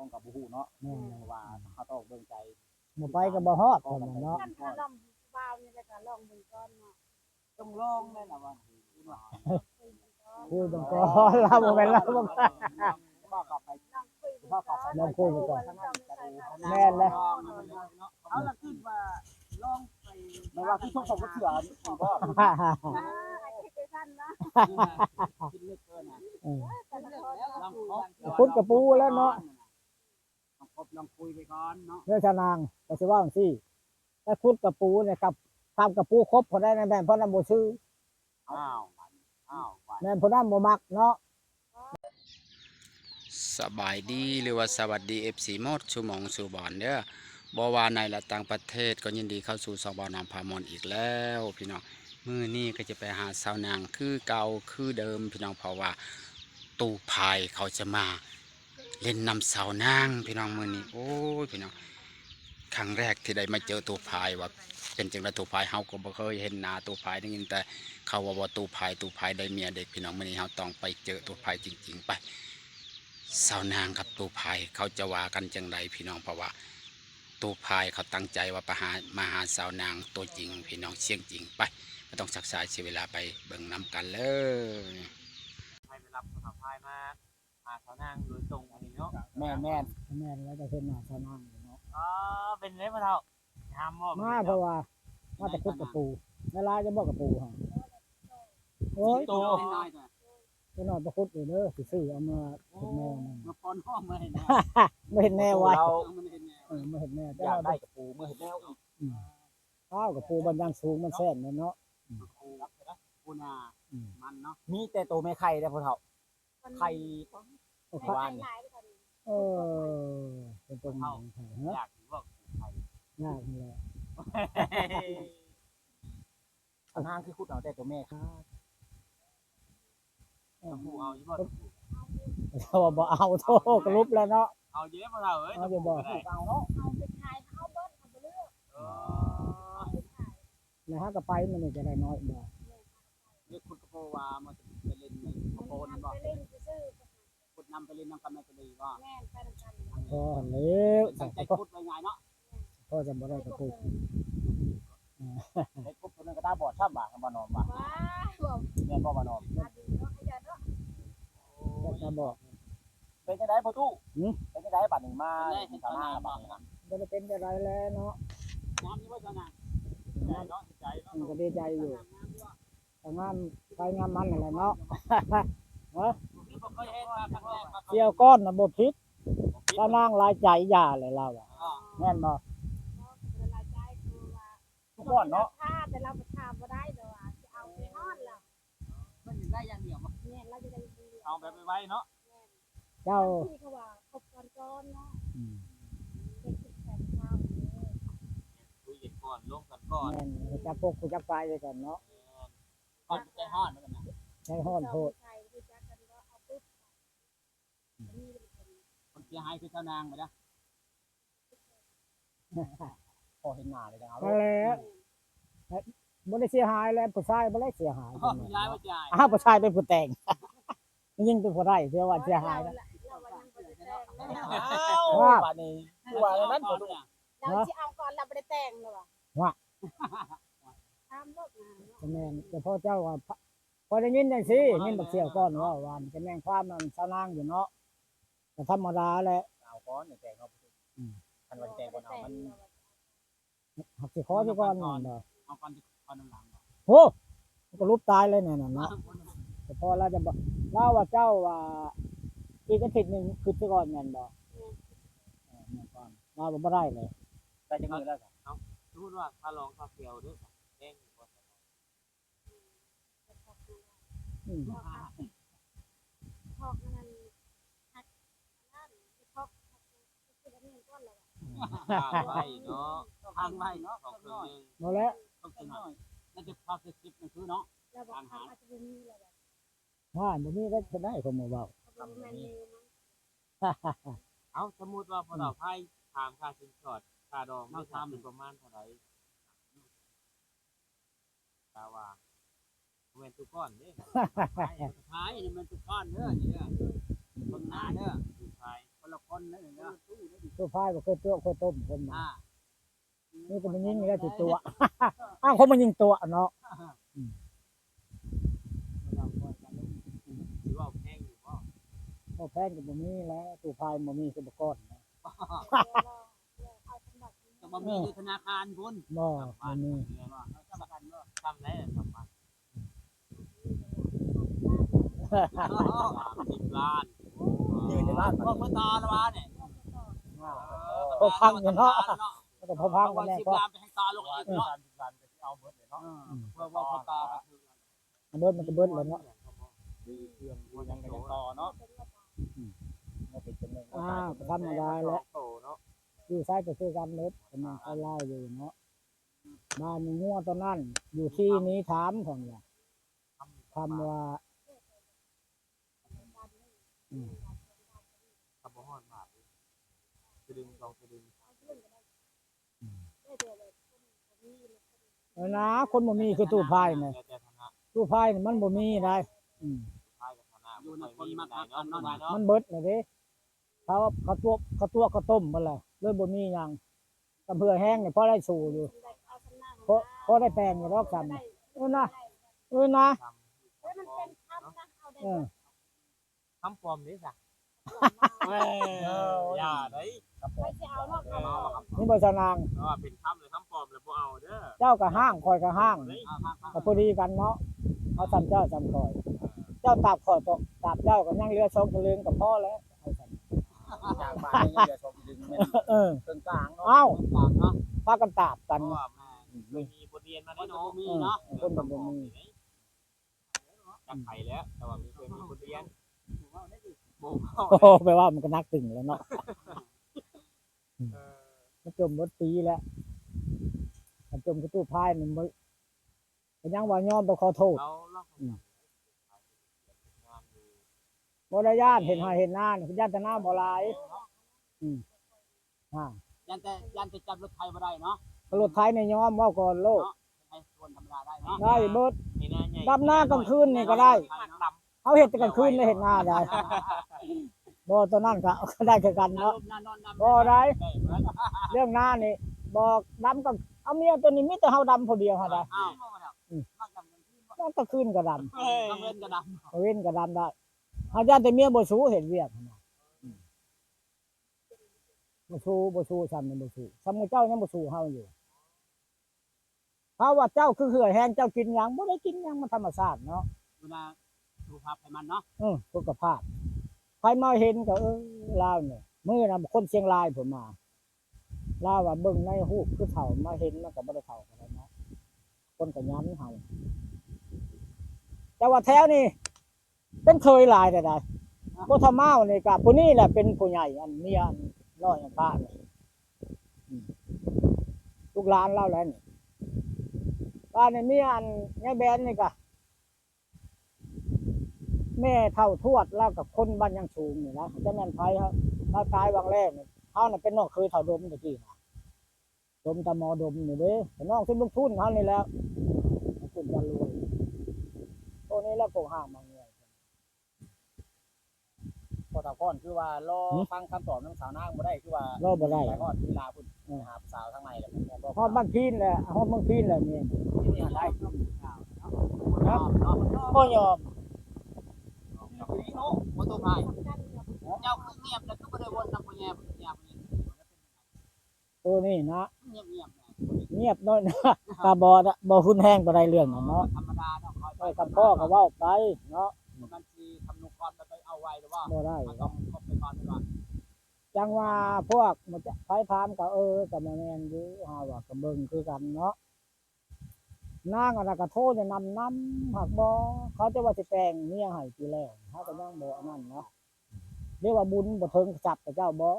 องกับบ่ฮู้เนาะเพราะว่าเฮาต้องเบิ่งใจบ่ไปก็บ่ฮอดเนาะ ท่านถ้าลองวาวนี่ก็ลองเบิ่งก่อนเนาะ ต้องลองได้ล่ะว่า คุยกันก่อนเราบ่แม่นเราบ่ ก็กลับไป ลองคุยก่อน แม่นแล้ว เอาล่ะคิดว่าลองไปไม่ว่าที่ช่วงของเสือนี่บ่ คิดไปท่านนะ คิดเล็กเกินน่ะ แต่ละคน ลองคบ พุดกระปูแล้วเนาะ ลองคบลองคุยไปก่อนเนาะ เรื่องชานางก็สิว่าจังซี่ถ้าพุดกระปูเนี่ยครับทำกระปูครบพอได้ในแม่นเพราะนั้นบ่ซื้อ อ้าว แม่นเพราะนั้นบ่มักเนาะ สบายดีหรือว่าสวัสดี FC หมดชูหมองชูบอนเด้อบ่ว่าในและต่างประเทศก็ยินดีเข้าสู่สบอนำพามอนอีกแล้วพี่น้องมื้อนี้ก็จะไปหาสาวนางคือเก่าคือเดิมพี่น้องเพราะว่าตู้พายเขาจะมาเล่นนำสาวนางพี่น้องมื้อนี้โอ้ยพี่น้องครั้งแรกที่ได้มาเจอตู้พายว่าเป็นจังได๋ตู้พายเฮาก็บ่เคยเห็นหน้าตู้พายได้ยินแต่เขาว่าตู้พายได้เมียเด็กพี่น้องมื้อนี้เฮาต้องไปเจอตู้พายจริงๆไป สาวนางกับตูพายเขาจะว่ากันจังไรพี่น้องเพราะว่าตูพายเขาตั้งใจว่ามาหาสาวนางตัวจริงพี่น้องเสียงจริงไปไม่ต้องศักษาเสียเวลาไปเบิ่งน้ำกันเลย ให้ไปรับสาวพายมาหาสาวนางโดยตรงอันนี้เนาะแม่ แม่นแล้วจะเห็นหน้าชานางอยู่เนาะ อ๋อเป็นไงพ่อเฒ่าห้ามบ่ มาเพราะว่ามาแต่พุดกระปูเวลาจะบอกกระปูหั่นโอ้ย โตน้อยจ้ะ จะนอนประคุดอยู่เด้อสิซื้อเอามาเห็นแม่มัน มาพรห้องมาเห็นแนว ไม่เห็นแน่ไว้ มันเห็นแนว ไม่เห็นแน่ อยากได้กับปูเมื่อเห็นแนวอีก ข้าวกับปูบันยังสูงมันแซ่บเนาะ ปูรับไปนะปูนา อืม มันเนาะมีแต่ตัวไม่ไข่ได้พ่อเฒ่าไข่ โอ้ ใน ครับ บ้าน ห นี่ ลายๆคน เออเป็นตัวหมูไข่เนาะ อยากถือว่าไข่ ยากนี่แหละ สาวนางคือคุดเอาแต่ตัวแม่ครับปูเอาอยู่บ่ เขาว่าบ่เอาโทษกรุบแล้วเนาะ เอาเยอะพ่อเฒ่าเอ้ย เอาจะบอก เอาเนาะ เอาไปขายเอาเบิ้ลเอาไปเลือก เออ นะฮะก็ไปมันนี่จะได้น้อยบ่ เรียกคุณกระโปวามาไปเล่นในกระโปนบ่ ไปเล่นซื้อ ขุดนำไปเล่นน้ำกันในทะเลบ่ แม่ไปทำกัน พอแล้ว ตั้งใจขุดไว้ไงเนาะ พ่อจะบ่ได้กระปู ไอ้ขุดตัวนึงก็ตาบอดชอบบ่าบ่นอนบ่ ว้าบอก แม่นบ่บ่นอน มาดีเนาะขยันเนาะ ก็จะบอก เป็นจังได๋พ่อตู้เป็นจังได๋บัดนี้มาสาวนาบัดนี้นะ บ่ได้เป็นอะไรแล้วเนาะ น้ำนี่ว่าสาวนาเนาะใจเนาะ มันก็ดีใจอยู่แต่งานไปงานมันนั่นแหละเนาะ บ่เคยเห็นมาครั้งแรกมา เกี่ยวก้อนน่ะบ่ผิดถ้านางหลายใจยาเลยเราอ่ะแม่นบ่ เวลาใจคือว่า ทุกคนเนาะ ถ้าแต่เราไปทำบ่ได้แต่ว่าจะเอาไปนอนแล้ว มันได้อย่างเดียวบ่ เนี่ยเราจะได้ดี เอาแบบไว้เนาะ เจ้า ที่เขาว่าคบกันก่อนเนาะ อืม เด็กติดแขนเท้า คุยกันก่อนลงกันก่อน แม่นจะพกกูจักไปด้วยกันเนาะ ก่อนใจฮ้อนเหมือนกันนะ ใช้ฮ้อนโพด ใครรู้จักกันก็เอาปุ๊บนี่เป็นคน คนเสียหายคือเจ้านางไปนะพอเห็นหน้าเลยนะเอา นั่นแหละบ่ได้เสียหายแล้วผู้ชายบ่ได้เสียหาย มีร้ายว่าจ่าย อ้าวผู้ชายเป็นผู้แต่ง ยิ่งเป็นผู้ได้เสียว่าเสียหายนะ เราว่ายังบ่ได้แต่งเลย อ้าวบัดนี้คือว่านั้นบ่รู้ เราสิเอาก่อนเราบ่ได้แต่งเลยว่ะทำลูกงานเนาะ แม่นแต่พ่อเจ้าว่าพอได้ยินจังซี่ยินบักเสี่ยวก่อนว่ามันจะแม่งความมันสาวนางอยู่เนาะก็ธรรมดาแหละ เอาก้อนแต่งเอาคันว่าแต่งก่อนเอามัน หักสิขอสิก่อนนั่นดอก เอาก่อนที่ก่อนน้ำหลัง โอ้มันก็รูปตายเลยนั่นน่ะเนาะแต่พอเราจะบอกเล่าว่าเจ้าว่าอีกอาทิตย์หนึงคือสิก่อนแม่นบ่แม่นก่อนเราบ่ได้เลย ได้จังมือแล้วเอาสมมติว่าถ้าลองข้าวเกียวด้วยแห้งก่อน อืม พอกนั่นหักนั่นพอกคืออันนี้ก่อนแล้ว ไว้เนาะทางไว้เนาะของตัวนึง บ่แล้ว ต้องเป็นหน่อยน่าจะพาสิบนั่นคือเนาะ แล้วบอกอาจจะมีแล้ว ว่าบ่มีก็จะได้ผมบ่เว้า เขาบอกแม่นี่มั้ง เอาสมมติว่าพอเราไพ่ถามค่าสินสอดค่าดอกไม่ทำเป็นประมาณเท่าไหร่ตาว่าเวนตุก้อนเด้ท้ายนี่มันตุก้อนเด้อนี่เด้อต้นหน้าเด้อสุดท้ายก็ คนละคนนั่นเองนะ ตู้พายบ่เคยตัวเคยต้มคนมา อ่า นี่ก็มันยิงแล้วสิตัวอ้าวเขามันยิงตัวเนาะ สิว่าแพงอยู่บ่ บ่แพงก็บ่มีแล้วตู้พายบ่มีคือบ่ก้อนนะ เอาสำหรับ จะมามีอยู่ธนาคารพุ่น บ่บ่มี เขาจะประกันว่า ทำได้ทำมา30 ล้าน ยืนในบ้านพวกเมื่อตาละวะเนี่ย พอพังกันเนาะแล้วก็พอพัง วั กัน น แน่ 10 ก็ ล้านไปให้ตาลงอีกเนาะ 30 ล้านก็สิเอาหมดเลยเนาะ เพื่อว่าพ่อตา อันเบิดมันก็เบิดแล้วเนาะ เครื่องบ่ยังก็ยังต่อเนาะบ่เป็นจังได๋ ก็ธรรมดาแหละ โตเนาะ อยู่ซ้ายก็คือกันเบิดกำลังเขาไล่อยู่เนาะบ้านนี้งัวตอนนั้นอยู่ที่นี้ถามของว่าคำว่า ทำบ่ฮอดบาทสลึง2สลึง นะคนบ่มีคือตู้พายนี่ แล้วแต่ฐานะ ตู้พายนี่มันบ่มีได้ ท้ายกับฐานะ อยู่ใน บ่ คน มี มา ได้ คัก เนาะ กันเนาะ เนาะ มันเบิดเลยเด้เขาตัวต้มบ่ล่ะเลยบ่มีหยังกับเบื่อแห้งนี่พอได้สู่อยู่พอได้แปลงอยู่รอกซ้ำเออนะ มันเป็นคำนะเอาได้ เออ คำปลอมนี่ซะอย่าได้ ไปสิเอาเนาะเอา นี่บ่สนาง เพราะว่าเป็นคำเลยคำปลอมเลยบ่เอาเด้อ เจ้าก็ห้างคอยก็ห้าง เฮ้ย ก็พอดีกันเนาะเอาซ้ำเจ้าซ้ำคอย เจ้าตาบข่อยตกตาบเจ้าก็ยังเหลือ2ตะลึงก็พอแล้วเอาซ้ำ จากบ้านนี่เดี๋ยวชมดึงแม่น เออ เครื่องกลางเนาะ เอ้า กลางเนาะ พากันตาบกั เพ น ราะว่ามันมีบทเรียนมาได้เนาะ มีเนาะ คนบ่มี จักไผแล้ว แต่ว่ามีเคยมีบทเรียนบ่ โอ้โหแปลว่ามันก็นักตึงแล้วเนาะ เออ มันจมหมดปีแล้วมันจมกระตู้พายมันบ่ก็ยังว่ายอมไปขอโทษ เราเล่าให้ฟังงานอยู่ บ่ได้ย่านเห็นหาเห็นหน้านี่ย่านแต่หน้าบ่หลายอ่า ยันแต่จับรถไทยมาได้เนาะ รถไถในยอมเว้าก่อนโลก ไอ้ส่วนธรรมดาได้เนาะ ได้เบิด มีหน้าใหญ่ ดำหน้ากลางคืนนี่ก็ได้ เฮาเฮ็ดแต่กลางคืนได้เห็นหน้าได้บ่ตอนนั้นก็ได้คือกันเนาะบ่ได้เรื่องหน้านี่บ่ดำก็เอาเมียตัวนี้มีแต่เฮาดำผู้เดียวเฮาได้ อ้าวมักดำกันที่ แล้วกลางคืนก็ดำ บางเล่นก็ดำ เว้นก็ดำได้เฮาย่านแต่เมียบ่สู้เห็นเวียกหั่นน่ะบ่สู้ซ้ำนี่บ่สู้ซ้ำกับเจ้ายังบ่สู้เฮาอยู่เฮาว่าเจ้าคือเหือแห้งเจ้ากินหยังบ่ได้กินหยังมันธรรมชาติเนาะ เวลาสุขภาพให้มันเนาะ สุขภาพใครมาเห็นก็ลาวเนี่ยมื้อน่ะคนเชียงรายผมมาลาวว่าเบิ่งในรูปคือเฒ่ามาเห็นมันก็บ่ได้เฒ่าปานใดเนาะคนก็ยันเฮาแต่ว่าแถวนี้เป็นเคยหลายได้บ่ทำเมานี่ก็ผู้นี้แหละเป็นผู้ใหญ่อันเมียอันน้อยอันป้านี่ลูกหลานเราแล้วนี่ป้านี่เมียอันยายแบนนี่ก็แม่เฒ่าทวดแล้วกับคนบ้านยังสูงนี่นะจะแม่นไผครับถ้าตายวังแรกนี่เฮาน่ะเป็นน้องเคยเฒ่าดมตะกี้นะดมตะมอดมนี่เด้เป็นน้องที่ลูกทุนเฮานี่แล้วคุณจะรวยโตนี้แล้วคงห่างมาเงี้ย พอตาพรคือว่ารอฟังคำตอบน้ำสาวนางบ่ได้คือว่าร อบ่ได้ ไปฮอดเวลาพุ่นหาสาวทางในแล้วแม่นบ่ ฮอดบ้านพีนแหละฮอดเมืองพีนแหละนี่ นี่ได้ ครับบ่ยอม โอ้บ่ตัวพายเจ้าคือเงียบแล้วก็บ่ได้วนนำผู้แย่ผู้แย่ ตัวนี้นะ เงียบ เงียบน้อยนะตาบอดอะบ่หุ้นแห้งบ่ได้เรื่องน่ะเนาะ ธรรมดาเนาะ ไอ้กับพ่อก็เว้าไปเนาะ มันสิทำนุกรไปเอาไว้หรือว่า บ่ได้ มันต้องครบไปก่อนดีกว่า จังว่าพวกมันจะไผถามก็ก็บ่แม่นอยู่หาว่าก็เบิ่งคือกันเนาะนางอันนั้นก็โทรจะนำหักบ่เขาจะว่าสิแต่งเมียให้ปีแล้วเฮาก็ยังบ่อันนั้นเนาะเรียกว่าบุญบ่ถึงจับกับเจ้าบ่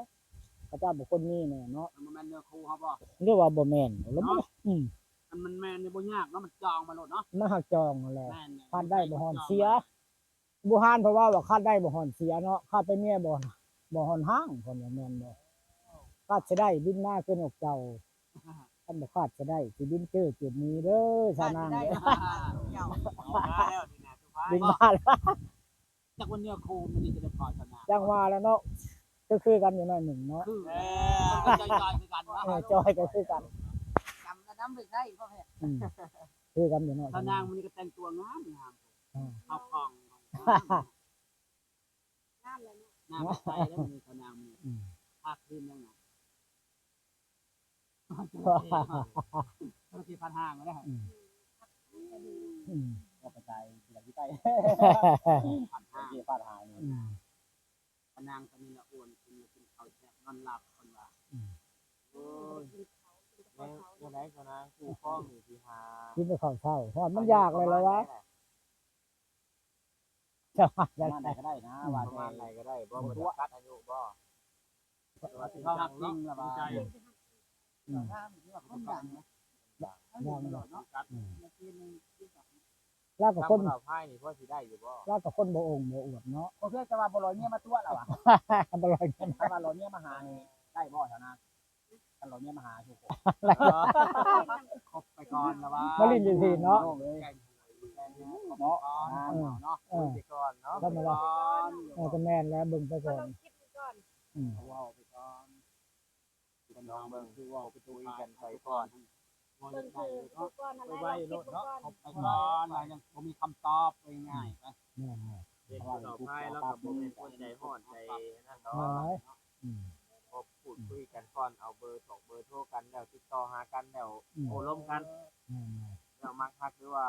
พระเจ้าบ่คนนี้แน่เนาะ มันแม่นเนื้อคู่เฮาบ่ เรียกว่าบ่แม่นแล้วบ่มันแม่นนี่บ่ยากเนาะมันจองมาโลดเนาะ มันหักจองนั่นแหละ แม่น คาดได้บ่ฮอนเสียบ่ฮานเพราะว่าคาดได้บ่ฮอนเสียเนาะคาดไปเมียบ่ฮอนห้างคนว่าแม่นบ่คาดจะได้บินมาคือนกเจ้าท่านบ่คาดจะได้สิบินเจอจุดนี้เด้อชาวนางเด้อ มาแล้วนี่นะทุกท่าน บินมาแล้ว จากวันเนื้อคู่มันนี่จะได้พอชนะ จังว่าแล้วเนาะ คือกันอยู่หน่อยหนึ่งเนาะ คือ เอ มันก็จอยๆคือกันว่า จอยก็คือกัน จำแล้วน้ำไปได้พ่อแม่ อืมคือกันอยู่หน่อย ตานางมันก็แต่งตัวงามงามเอาของ งามเลยเนาะ น้ำใส่แล้วมันตานางมันภาคขึ้นยังไงบางทีพันห้างมาได้ อืม ก็ไปใจอย่างที่ใต้พันห้างที่ฟาดหายตานางตอนนี้ละอ้วนกินเขาแซ่บนอนหลับคนว่าโอ้ย แล้วไหนก็นะกูฟ้องอยู่ที่หา กินไปข้าวเช้าเพราะมันยากเลยแล้ววะจะว่า ยั จะ งไงก็ได้นะว่า ประมาณไหนก็ได้บ่บ่กัดอายุบ่ ว่าสิเขาหักจริงละว่า ใจ งามที่ว่าคนดังนะ ยาก ตลอดเนาะ แล้วก็ ถ้า คน เราไพ่นี่พ่อสิได้อยู่บ่ แล้วก็คนบ่องค์บ่อวดเนาะ โอเคจะว่าบ่ลอยเนี่ยมาตัวแล้วอ่ะ บ่ลอยกัน ถ้าว่าลอยเนี่ยมาหานี่ได้บ่เท่านั้นถ้าลอยเนี่ยมาหาทุกคนครบไปก่อนแล้วว่า มาลิ้นอยู่ที่เนาะ เนาะเนาะ เออ ไปก่อนเนาะ แล้วมาว่าจะแม่นแล้วเบิ่งไป ก็ ก่อ ล น องคิดดูก่อน อืม ว้าวไปก่อน พี่น้องเบิ่งคือว่าไปคุยกันไปก่อน มอง เบิ่ง ได้ คือ เนาะ ดูก่อนอะไร ไว้ ลองคิด เนาะ ดูก่อน ครบไปก่อนเรายังบ่มีคำตอบง่ายไป แม่น เด็กเราไพ่แล้วก็บ่เป็นคนใจฮ้อนใจนั่น ๆ เนาะ น้อยอืม พอพูดคุยกันก่อนเอาเบอร์เบอร์โทรกันแล้วติดต่อหากันแล้ว อืม โอ้ล้มกัน แม่น แล้วมักคักหรือว่า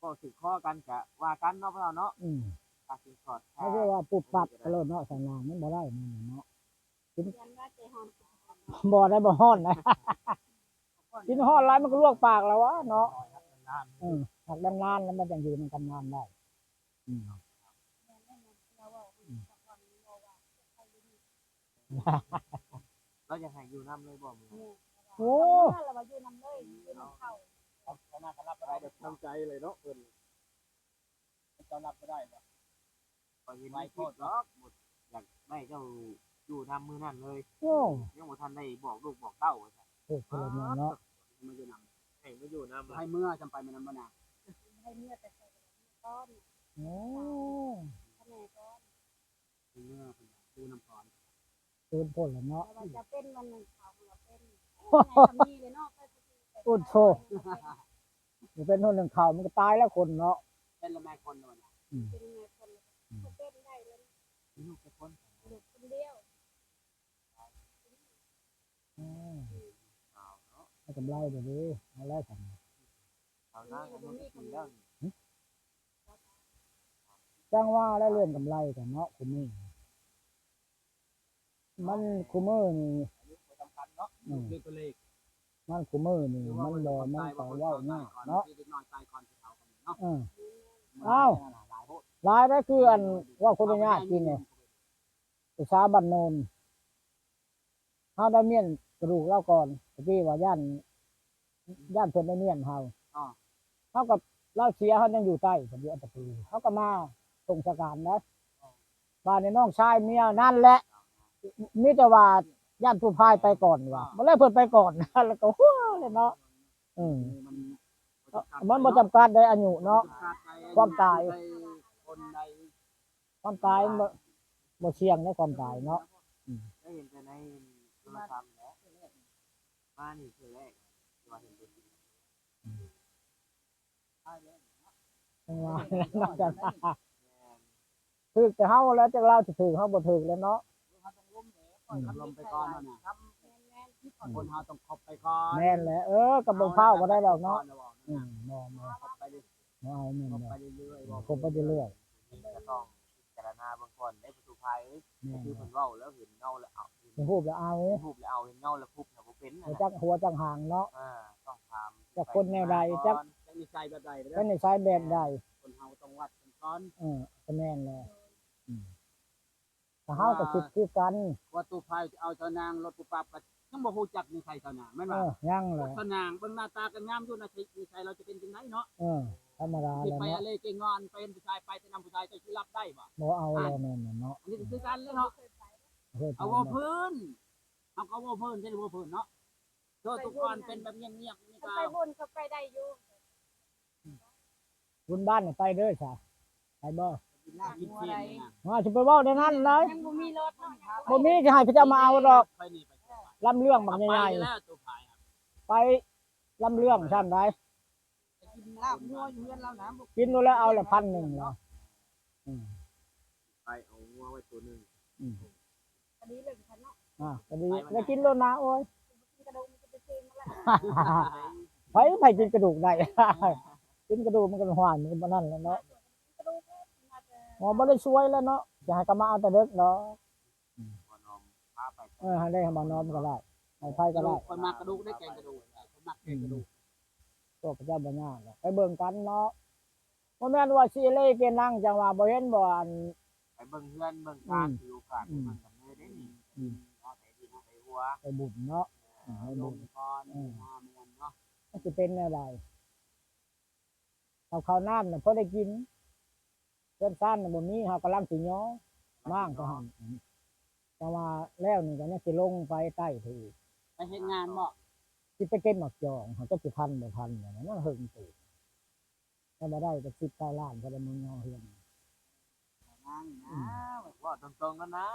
ก็สึกข้อกันกะว่ากันเนาะพ่อเนาะ อืม ตัดสินสอด ไม่ใช่ว่าปุบปับตลอดเนาะสนามมันบ่ได้นั่นน่ะเนาะ ยันว่าใจหอม บ่ได้บ่ฮ้อนนะกินฮ้อนหลายมันก็ลวกปากแล้ววะเนาะหักนานๆแล้วมันจะอยู่มันกันนานได้อืม เราจะให้อยู่น้ำเลยบ่มึง โอ้ เรามาอยู่น้ำเลยอยู่น้ำเขา เขาน่าจะรับได้เด็ก น้ำใจเลยเนาะเพิ่น จะรับได้บ่ พอเห็นไม่โทษหรอกหมดอยากได้เจ้าอยู่น้ำมือนั่นเลย โอ้ ยังบ่ทันได้บอกลูกบอกเต้า โหคนละเนาะเนาะ มาอยู่น ให้มาอยู่น้ำ ำให้เมื่อจำไปมันนำบ่นา ให้เมื่อแต่ใส่ก้อน โอ้ ขแนก้อน ให้เมื่อดูน้ำก่อน เกินพ้นแล้วเนาะ เราจะเป็นวันหนึ่งเขาเราเป็นทำนี่เลยเนาะ อุดโชมันเป็นคนหนึ่งข่าวมันก็ตายแล้วคนเนาะ เป็นละแม่คนโน่น เป็นไงคนเขาเป็นได้เลย ลูกเป็นคน ลูกคนเดียว ให้กำไรเดี๋ยวนี้เอาแล้วกัน เอาหน้ากันนี่กินแล้ว จ้างว่าได้เรื่องกำไรกันเนาะคุณนี่มันคูเมอร์นี่ สำคัญเนาะเรื่องตัวเลข มันคูเมอร์นี่มันบ่มันก็เว้าง่ายเนาะ เด็กน้อยตายก่อนสิเอากันเนาะ หลายได้คืออันว่าคนญาติกินเนี่ยอุตสาบันโนนเฮาได้เมียนกระดูกเล่าก่อนตะกี้ว่าย่านเพิ่นได้เมียนเฮาเฮากับเล่าเสียเฮายังอยู่ใต้ผมอยู่อัตตปือเฮาก็มาส่งสการนะบ้านในน้องชายเมียนั่นแหละมีแต่ว่าย่านผู้พายไปก่อนว่าบ่แล้วเพิ่นไปก่อนแล้วก็ฮู้เลยเนาะมันบ่จำกัดได้อายุเนาะ ความตาย คนใด ความตายมันบ่เสี่ยงในความตายเนาะ ได้เห็นแต่ในโทรศัพท์แหละมานี่คือแรกว่าเห็นตัวจริง จังว่าน่าจะถึกแต่เฮาแล้วจักเราสิถึกเฮาบ่ถึกแล้วเนาะ ลมไปก่อนน่ะคนเฮาต้องคบไปก่อน แม่นแหละกับบ่ฟ้าวบ่ได้ดอกเนาะบ่ คบไปเรื่อย บ่เอาแม่น คบ บ่ ไปเรื่อยๆ คบไปเรื่อย ก็ต้องพิจารณาเบื้องต้นในประตูภาย ๆแม่น คือเพิ่นเว้าแล้วเห็นเงาแล้วเอา เป็นรูปแล้วเอา รูปแล้วเอาเห็นเงาแล้วปุ๊บน่ะบ่เป็น หัวจักหัวจักหางเนาะ ต้องถาม จักคนแนวใดจัก จะมีใจแบบใด เป็นในสายแบบใด คนเฮาต้องวัดกันก่อน ก็แม่นแหละถ้าเฮาก็คิดคือกัน ว่าตู้พายเอาเจ้านางรถปุ๊บปั๊บก็ยังบ่ฮู้จักนิสัยเจ้านางแม่นว่า ยังแหละ เจ้านางเบิ่งหน้าตาก็งามอยู่นะนิสัยเราจะเป็นจังไดเนาะ ธรรมดา สิ แล้ว ไป เนาะ อะไรเก่งงอนเป็นผู้ชายไปแต่นำผู้ชายจะสิรับได้บ่ บ่เอาแล้วแม่นเนาะ อันนี้คือกันเลยเนาะ เคย เอา ถาม ว่าพื้นเอาก็ว่าพื้นใช่หรือว่าพื้นเนาะโดยทุกคนเป็นแบบเงียบๆนี่ เขา ก็ ไปบุญเขาไปได้อยู่ บุญบ้านไปเด้อจ้ะไปบ่ กินลาบกินเสียนน่ะ ว่าสิไปเว้าในนั้นเลย ยังบ่มีรถเนาะ บ่มีจะให้พระเจ้ามาเอาดอก ไปนี่ไปเที่ยว ลำเรื่องบัก ไป ใหญ่ แล้วตัวพายครับ ๆไปลำเรื่องซั่นได้ กินลาบงัวอยู่เรือนเรานะบ่ กินดูแล้วเอาละ1,000แล้ว ไปเอางัวไว้ตัวหนึง อันนี้เลยคันเนาะ ก็ดีแล้วกินแล้วนะโอ้ย กระดูกมันจะไปเซ็งมาละ ไปกินกระดูกได้ กินกระดูกมันก็หวานมันก็บ่นั่นแล้วเนาะ กระดูกมาจะ อ๋อบ่ได้ช่วยแล้วเนาะจะให้ก็มาเอาแต่เด็กเนาะ บ่นอมพาไป ให้ได้ให้มานอมก็ได้ให้ไผ ก ก็ ระดู ได้ กคนมากระดูกได้แกงกระดูกคนมักแกงกระดูก ตัวพระเจ้าบ่ยากหรอกไปเบิ่งกันเนาะบ่แม่นว่าสิเล่เกนั่งจังว่าบ่เห็นบ่อัน ไปเบิ่งเพื่อนเบิ่งการถือโอกาสเบิ่งกันเลยได้นี่เอาไปดินไปหัว ไปบุญเนาะให้ ล บุ ง ญ ก่อนมาเมือนเนาะ มันสิเป็นแนวใดเอาข้าวน้ำน่ะพอได้กินเพื่อนซ่านน่ะบ่มีเฮากำลังสิย้อมั่างก็หั่นแต่ว่าแล้วนี่ก็ยังสิลงไปใต้ที่ ไปเฮ็ดงานบ่ สิไปเก็บหมักจองเขาจะสิทันบ่ทันอย่างนั้นมันเฮิงตูถ้าบ่ได้ก็19 ล้านก็ได้มึงเอาเฮือน งานนะ ว่าตรงๆกันนะ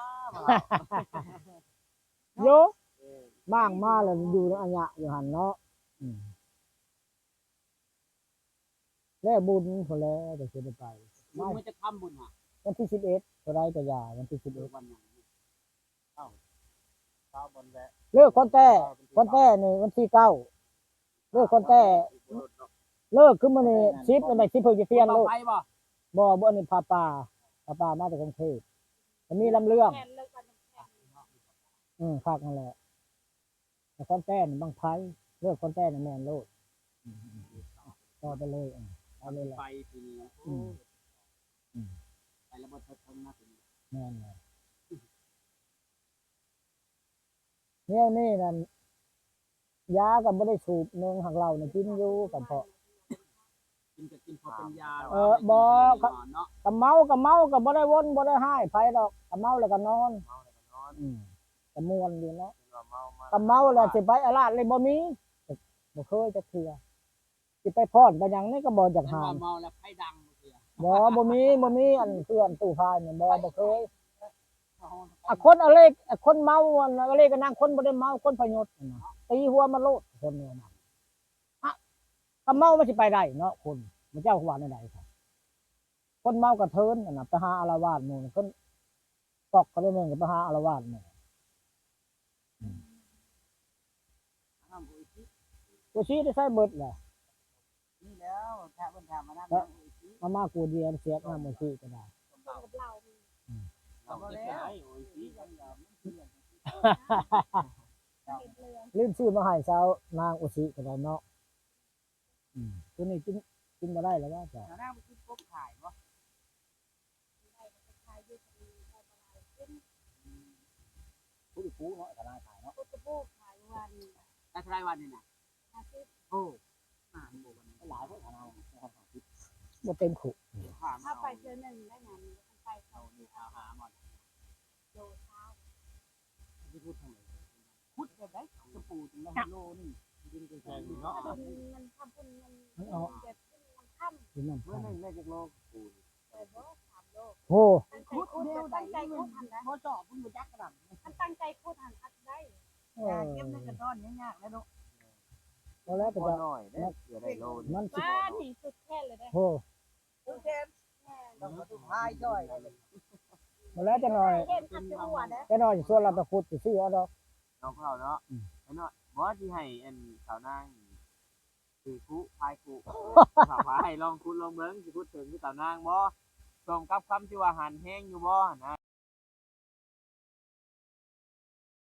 โยบ้างมาแล้วอยู่ในอัญญะอยู่หั่นเนาะแล้วบุญพุ่นแหล้วก็สิได้ไป มึงจะทำบุญอ่ะ วันที่11บ่ได้ก็อย่าวันที่11 วันยัง ข้าวบนแวะ เลิกคนแต่นี่วันที่9เลิกคนแต่เลิกคือมื้อนี้10แล้วแม่10เพิ่นสิเปลี่ยนโลก ไปบ่ บ่อันนี้พาป่ามาจากกรุงเทพมันมีลำเรื่อง แทนเลยกันแทน คักนั่นแหละแต่คนแต่นบางไผเลิกคนแต่นแม่นโลดต่อไปเลยเอาเลยแหละ ไปปีนี้ไประบบทงมาปีนี้ แม่นเลยเนี่ยนี่นั่นยาก็บ่ได้สูบนึงหักเหล้านี่กินอยู่กับเพาะ กินพอเป็นยา บ่ เนาะ ก็เมาก็บ่ได้วนบ่ได้ให้ไผดอกก็เมาแล้วก็นอน เมาแล้วก็นอน ก็ม่วนอยู่เนาะ เป็นว่าเมามา ก็เมาแล้วสิไปอาลาดเลยบ่มีบ่เคยจะเทื่อสิไปพอดไปหยังนี่ก็บ่อยากหาม เมาแล้วไผดังเสีย บ่มีอันเพื่อนตู้พายนี่บ่เคยคนอะไรคนเมาอะไรก็นางคนบ่ได้เมาคนพยศน่ะตีหัวมันโลดคนเนี่ยนะถ้าเมามันสิไปได้เนาะคนมันเจ้าว่าได้ครับคนเมากระเทินน่ะไปหาอารวาสหมู่เพิ่นตอกก็ได้แม่นก็ไปหาอารวาสหมู่กูชี้ได้ใช้เบิดแหละ นี่แล้วแทบมันทำมานั่น มามากูเดียวเสียน้ำบ่ชี้ก็ได้ กับเรา เอาแล้วโอ้ยสิ ลืมชื่อมาให้สาวนางอุชิก็ได้เนาะตัวนี้กินบ่ได้แล้วว่าจ้ะ หน้ามันคือพบขายบ่ ผู้ดิฟูเนาะตลาดขายเนาะ พุทธบูชาวัน ได้เท่าไรวันนี่น่ะ อาทิตย์ โอ้บ่วัน หลายคนเอาบ่เต็มขุ ผ่าน ถ้าไปเจอหนึ่งได้งานไปเขา ดูหาหมด โลเช้า ที่พูดทำไมพูดแบบไหนจะปูถึงละโลนี่ดินกระแสเนาะ ถ้ามันทำบุญมันเก็บมันค่ำ กินน้ำ เมื่อ ข้าว นึงได้จากโล เลยบ่3 โล โอ้ ตั้งใจคูดตั้งใจคูดหันนะ บ่จอบพุ่นบ่จักกระดับ มันตั้งใจคูดหันอัดได้ เก็บได้กระต้อนยากๆแล้วเนาะ พอแล้วก็ บ่ จะ น้อยเด้อเดี๋ยวได้โลนึง มันสิ บ้านนี่สุดแค่เลยได้ โอ้ แค่ต้องมาทุกพายจ้อย มาแล้วจะหน่อย เห็นทับที่หัวเด้ จะหน่อยส่วนเราไปขุดสิซื้อเอาดอก น้องเขาเนาะไอ้เนาะบ่ที่ให้อันสาวนางคือคุพายคุสาวพายลองคุดลองเบิ่งสิคุดถึงคือสาวนางบ่ตรงกับคำที่ว่าหันแห้งอยู่บ่นะ